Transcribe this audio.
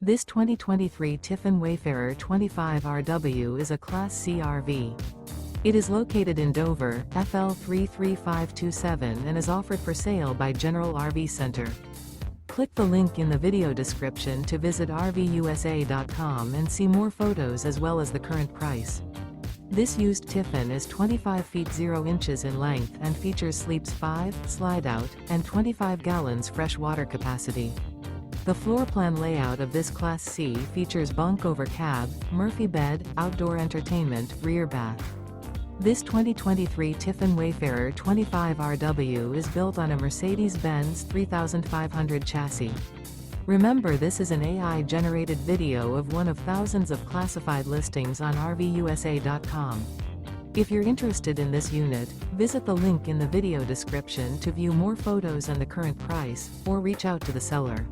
This 2023 Tiffin Wayfarer 25RW is a Class C RV. It is located in Dover, FL 33527 and is offered for sale by General RV Center. Click the link in the video description to visit RVUSA.com and see more photos as well as the current price. This used Tiffin is 25 feet 0 inches in length and features sleeps 5, Slideout, and 25 gallons fresh water capacity. The floor plan layout of this Class C features bunk over cab, Murphy bed, outdoor entertainment, rear bath. This 2023 Tiffin Wayfarer 25RW is built on a Mercedes-Benz 3500 chassis. Remember, this is an AI-generated video of one of thousands of classified listings on RVUSA.com. If you're interested in this unit, visit the link in the video description to view more photos and the current price, or reach out to the seller.